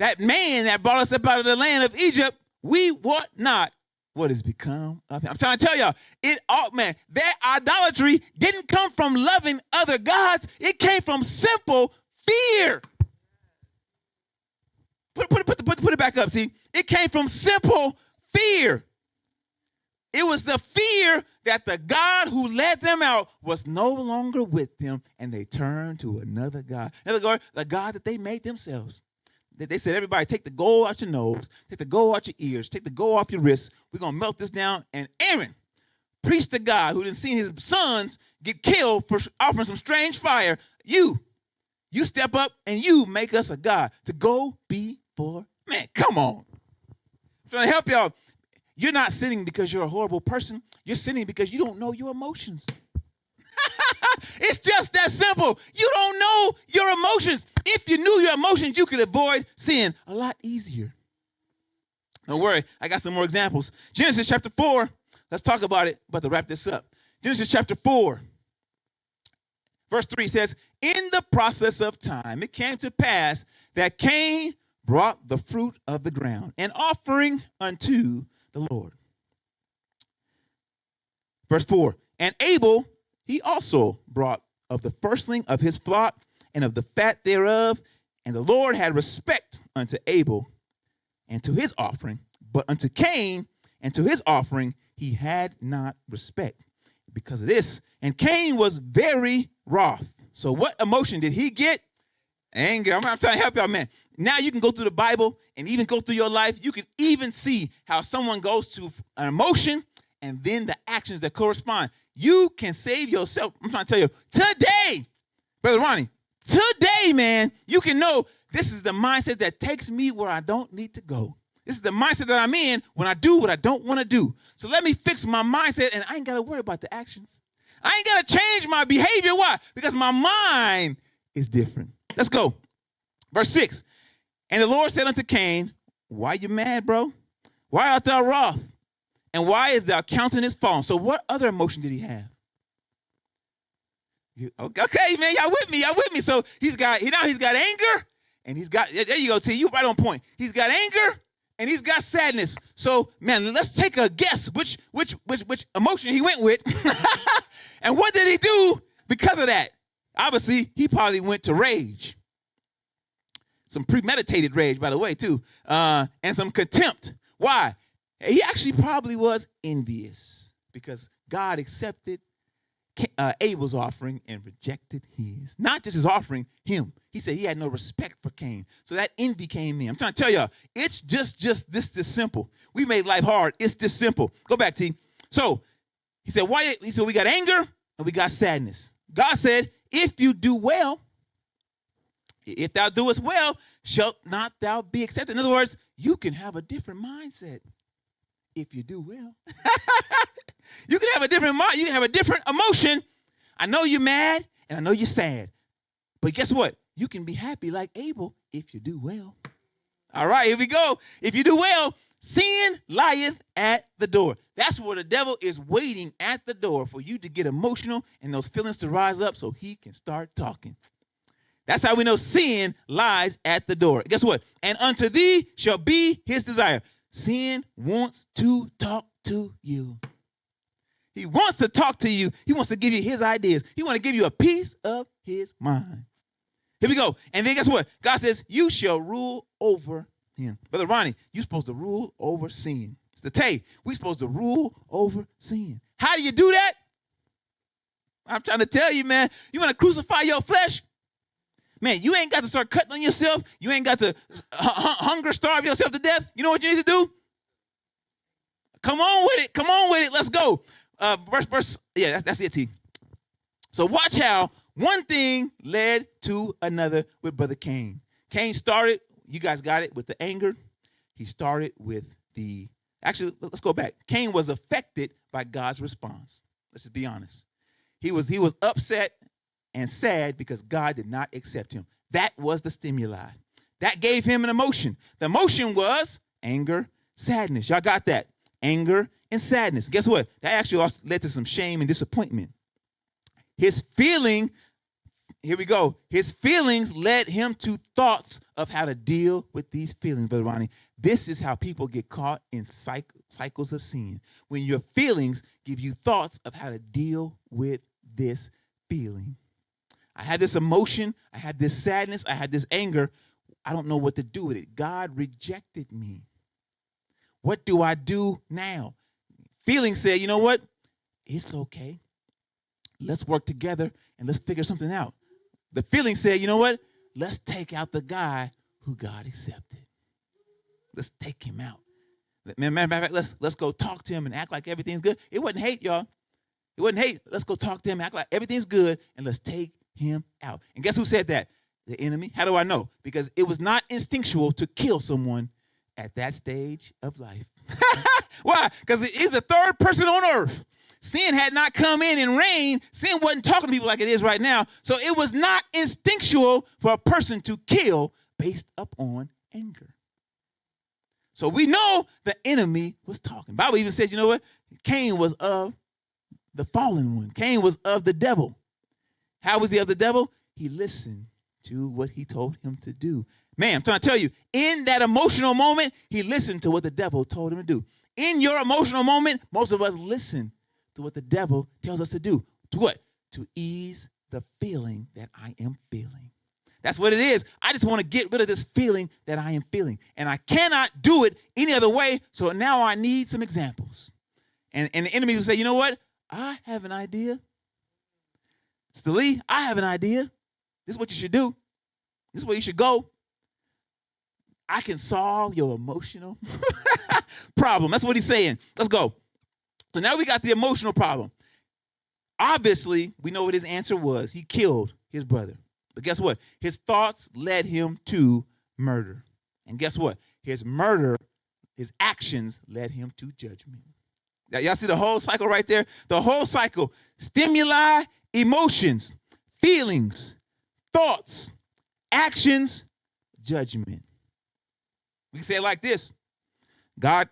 Speaker 1: that man that brought us up out of the land of Egypt, we want not what has become of him. I'm trying to tell y'all, their idolatry didn't come from loving other gods. It came from simple fear. Put it back up, T. It came from simple fear. It was the fear that the God who led them out was no longer with them, and they turned to another God. In other words, the God that they made themselves. They said, everybody, take the gold out your nose, take the gold out your ears, take the gold off your wrists. We're going to melt this down. And Aaron preached to God who didn't see his sons get killed for offering some strange fire. You step up and you make us a God to go before. Man, come on. I'm trying to help y'all. You're not sinning because you're a horrible person. You're sinning because you don't know your emotions. It's just that simple. You don't know your emotions. If you knew your emotions, you could avoid sin a lot easier. Don't worry. I got some more examples. Genesis chapter 4. Let's talk about it. About to wrap this up. Genesis chapter 4. Verse 3 says, in the process of time, it came to pass that Cain brought the fruit of the ground, an offering unto the Lord. Verse 4, and Abel, he also brought of the firstling of his flock and of the fat thereof. And the Lord had respect unto Abel and to his offering, but unto Cain and to his offering he had not respect. Because of this, and Cain was very wroth. So what emotion did he get? Anger. I'm trying to help y'all, man. Now you can go through the Bible and even go through your life. You can even see how someone goes to an emotion and then the actions that correspond. You can save yourself. I'm trying to tell you, today, Brother Ronnie, today, man, you can know this is the mindset that takes me where I don't need to go. This is the mindset that I'm in when I do what I don't want to do. So let me fix my mindset, and I ain't got to worry about the actions. I ain't got to change my behavior. Why? Because my mind is different. Let's go. Verse 6. And the Lord said unto Cain, why you mad, bro? Why art thou wroth? And why is thy countenance fallen? So what other emotion did he have? Okay, man, y'all with me. So he's got anger, and he's got, there you go, T, you right on point. He's got anger, and he's got sadness. So, man, let's take a guess which emotion he went with. And what did he do because of that? Obviously, he probably went to rage. Some premeditated rage, by the way, too. And some contempt. Why? He actually probably was envious because God accepted Abel's offering and rejected his. Not just his offering, him. He said he had no respect for Cain. So that envy came in. I'm trying to tell y'all, it's just this simple. We made life hard. It's this simple. Go back, T. So he said, why? He said, we got anger and we got sadness. God said, if you do well, if thou doest well, shalt not thou be accepted. In other words, you can have a different mindset if you do well. You can have a different mind. You can have a different emotion. I know you're mad and I know you're sad. But guess what? You can be happy like Abel if you do well. All right, here we go. If you do well, sin lieth at the door. That's where the devil is waiting at the door for you to get emotional and those feelings to rise up so he can start talking. That's how we know sin lies at the door. Guess what? And unto thee shall be his desire. Sin wants to talk to you. He wants to talk to you. He wants to give you his ideas. He wants to give you a piece of his mind. Here we go. And then guess what? God says, you shall rule over him. Brother Ronnie, you're supposed to rule over sin. It's the Tay. We're supposed to rule over sin. How do you do that? I'm trying to tell you, man. You want to crucify your flesh? Man, you ain't got to start cutting on yourself. You ain't got to hunger starve yourself to death. You know what you need to do? Come on with it. Come on with it. Let's go. That's it, T. So watch how one thing led to another with Brother Cain. Cain started, you guys got it, with the anger. He started with actually, let's go back. Cain was affected by God's response. Let's just be honest. He was upset and sad because God did not accept him. That was the stimuli. That gave him an emotion. The emotion was anger, sadness. Y'all got that? Anger and sadness. Guess what? That actually also led to some shame and disappointment. His feelings led him to thoughts of how to deal with these feelings, Brother Ronnie. This is how people get caught in cycles of sin. When your feelings give you thoughts of how to deal with this feeling. I had this emotion. I had this sadness. I had this anger. I don't know what to do with it. God rejected me. What do I do now? Feelings said, you know what? It's okay. Let's work together and let's figure something out. The feeling said, you know what? Let's take out the guy who God accepted. Let's take him out. Matter of fact, let's go talk to him and act like everything's good. It wasn't hate, y'all. It wasn't hate. Let's go talk to him, act like everything's good, and let's take him out. And guess who said that? The enemy. How do I know? Because it was not instinctual to kill someone at that stage of life. Why? Because it is the third person on earth. Sin had not come in and reigned. Sin wasn't talking to people like it is right now. So it was not instinctual for a person to kill based upon anger. So we know the enemy was talking. The Bible even says, you know what? Cain was of the fallen one. Cain was of the devil. How was he of the devil? He listened to what he told him to do. Man, I'm trying to tell you, in that emotional moment, he listened to what the devil told him to do. In your emotional moment, most of us listen to what the devil tells us to do. To what? To ease the feeling that I am feeling. That's what it is. I just want to get rid of this feeling that I am feeling. And I cannot do it any other way, so now I need some examples. And the enemy will say, you know what? I have an idea. Mr. Lee, I have an idea. This is what you should do. This is where you should go. I can solve your emotional problem. That's what he's saying. Let's go. So now we got the emotional problem. Obviously, we know what his answer was. He killed his brother. But guess what? His thoughts led him to murder. And guess what? His murder, his actions led him to judgment. Now, y'all see the whole cycle right there? The whole cycle. Stimuli, emotions, feelings, thoughts, actions, judgment. We can say it like this. God,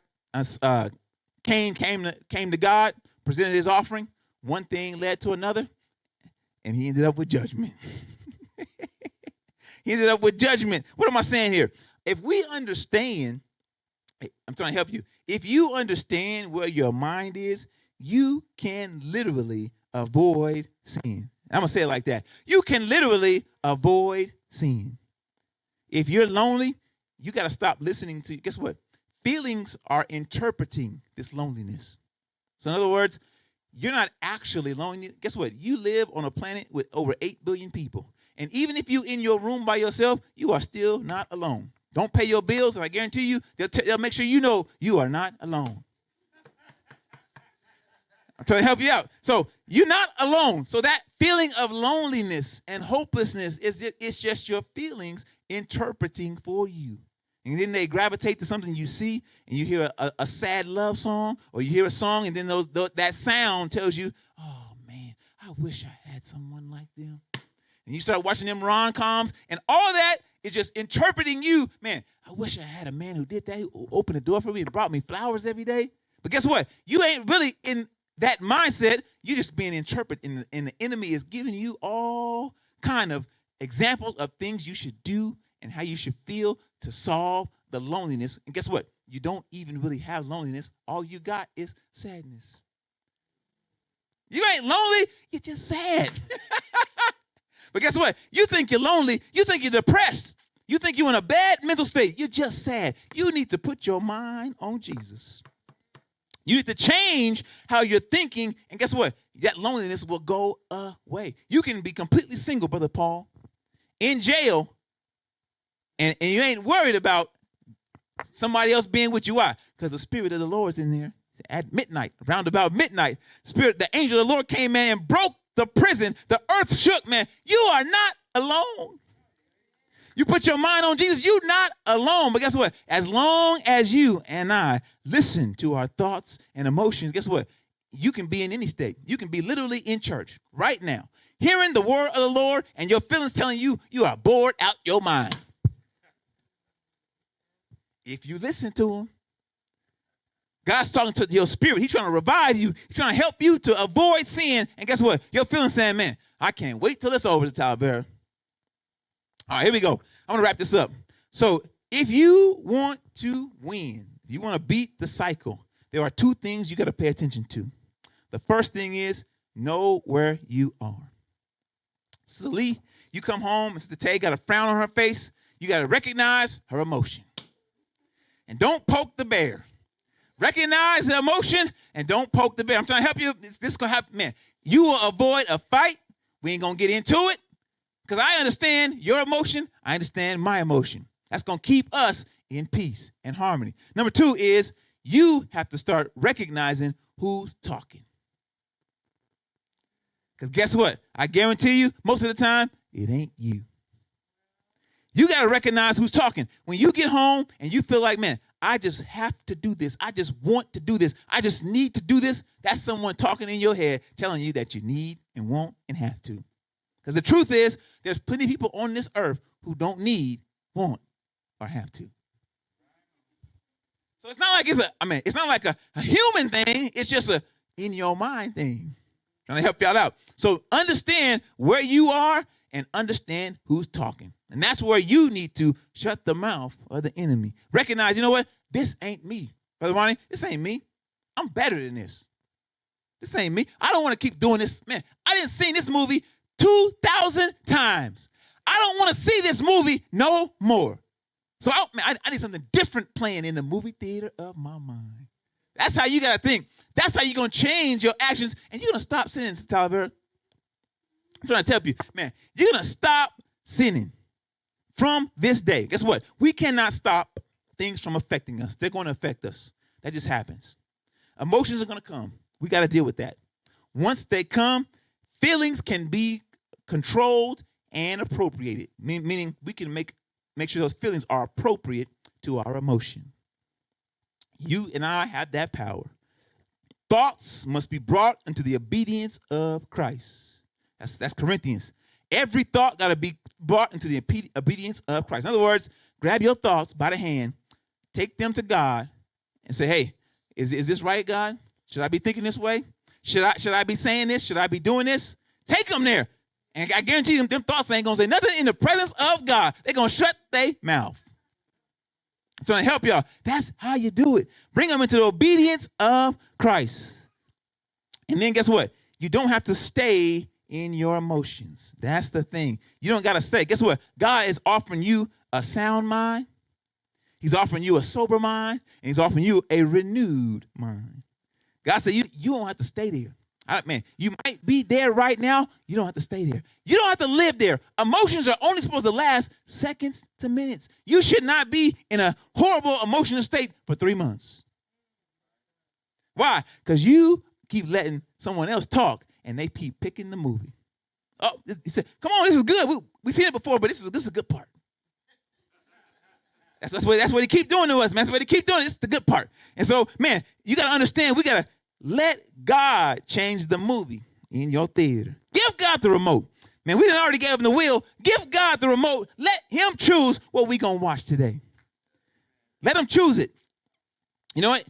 Speaker 1: Cain came to God, presented his offering. One thing led to another, and he ended up with judgment. He ended up with judgment. What am I saying here? If we understand, I'm trying to help you. If you understand where your mind is, you can literally avoid sin. I'm going to say it like that. You can literally avoid sin. If you're lonely, you got to stop listening to, guess what? Feelings are interpreting this loneliness. So in other words, you're not actually lonely. Guess what? You live on a planet with over 8 billion people. And even if you're in your room by yourself, you are still not alone. Don't pay your bills, and I guarantee you, they'll make sure you know you are not alone. I'm trying to help you out. So you're not alone. So that feeling of loneliness and hopelessness it's just your feelings interpreting for you. And then they gravitate to something you see, and you hear a sad love song, or you hear a song, and then that sound tells you, oh, man, I wish I had someone like them. And you start watching them rom-coms, and all that is just interpreting you. Man, I wish I had a man who did that, who opened the door for me and brought me flowers every day. But guess what? You ain't really in that mindset. You're just being interpreted, and the enemy is giving you all kind of examples of things you should do and how you should feel to solve the loneliness. And guess what? You don't even really have loneliness. All you got is sadness. You ain't lonely. You're just sad. But guess what? You think you're lonely. You think you're depressed. You think you're in a bad mental state. You're just sad. You need to put your mind on Jesus. You need to change how you're thinking. And guess what? That loneliness will go away. You can be completely single, Brother Paul, in jail, and you ain't worried about somebody else being with you. Why? Because the Spirit of the Lord is in there at midnight, around about midnight. The angel of the Lord came, man, and broke the prison. The earth shook, man. You are not alone. You put your mind on Jesus, you're not alone. But guess what? As long as you and I listen to our thoughts and emotions, guess what? You can be in any state. You can be literally in church right now, hearing the word of the Lord, and your feelings telling you you are bored out your mind. If you listen to him, God's talking to your spirit. He's trying to revive you. He's trying to help you to avoid sin. And guess what? Your feelings saying, man, I can't wait till it's over, the Tabernacle. All right, here we go. I'm going to wrap this up. So if you want to win, if you want to beat the cycle, there are two things you got to pay attention to. The first thing is know where you are. So Lee, you come home and Sister Tay got a frown on her face. You got to recognize her emotion. And don't poke the bear. Recognize the emotion and don't poke the bear. I'm trying to help you. This is going to happen, man. You will avoid a fight. We ain't going to get into it because I understand your emotion. I understand my emotion. That's going to keep us in peace and harmony. Number two is you have to start recognizing who's talking. Because guess what? I guarantee you, most of the time, it ain't you. You got to recognize who's talking. When you get home and you feel like, man, I just have to do this. I just want to do this. I just need to do this. That's someone talking in your head telling you that you need and want and have to. Because the truth is, there's plenty of people on this earth who don't need, want, or have to. So it's not like it's not like a human thing. It's just a in your mind thing. Trying to help y'all out. So understand where you are and understand who's talking. And that's where you need to shut the mouth of the enemy. Recognize, you know what? This ain't me. Brother Ronnie, this ain't me. I'm better than this. This ain't me. I don't want to keep doing this. Man, I didn't see this movie 2,000 times. I don't want to see this movie no more. So I need something different playing in the movie theater of my mind. That's how you got to think. That's how you're going to change your actions, and you're going to stop sinning, Tyler. I'm trying to tell you, man, you're going to stop sinning from this day. Guess what? We cannot stop things from affecting us. They're going to affect us. That just happens. Emotions are going to come. We got to deal with that. Once they come, feelings can be controlled and appropriated, meaning we can make sure those feelings are appropriate to our emotion. You and I have that power. Thoughts must be brought into the obedience of Christ. That's Corinthians. Every thought got to be brought into the obedience of Christ. In other words, grab your thoughts by the hand, take them to God and say, hey, is this right, God? Should I be thinking this way? Should I be saying this? Should I be doing this? Take them there. And I guarantee them thoughts ain't going to say nothing in the presence of God. They're going to shut their mouth. I'm trying to help y'all. That's how you do it. Bring them into the obedience of Christ. And then guess what? You don't have to stay in your emotions. That's the thing. You don't got to stay. Guess what? God is offering you a sound mind. He's offering you a sober mind. And he's offering you a renewed mind. God said you don't have to stay there. Man, you might be there right now. You don't have to stay there. You don't have to live there. Emotions are only supposed to last seconds to minutes. You should not be in a horrible emotional state for 3 months. Why? Because you keep letting someone else talk, and they keep picking the movie. Oh, he said, come on, this is good. We've seen it before, but this is a good part. That's what he keep doing to us, man. That's what he keep doing. This is the good part. And so, man, you got to understand, we got to let God change the movie in your theater. Give God the remote. Man, we done already gave him the wheel. Give God the remote. Let him choose what we going to watch today. Let him choose it. You know what?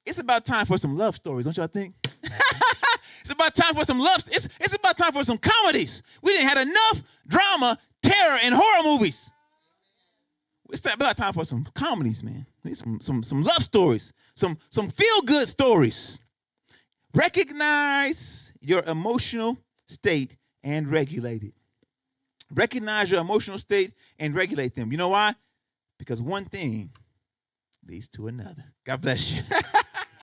Speaker 1: It's about time for some love stories, don't y'all think? It's about time for some love. It's about time for some comedies. We didn't have enough drama, terror, and horror movies. It's about time for some comedies, man. Some love stories, some feel-good stories. Recognize your emotional state and regulate it. Recognize your emotional state and regulate them. You know why? Because one thing leads to another. God bless you.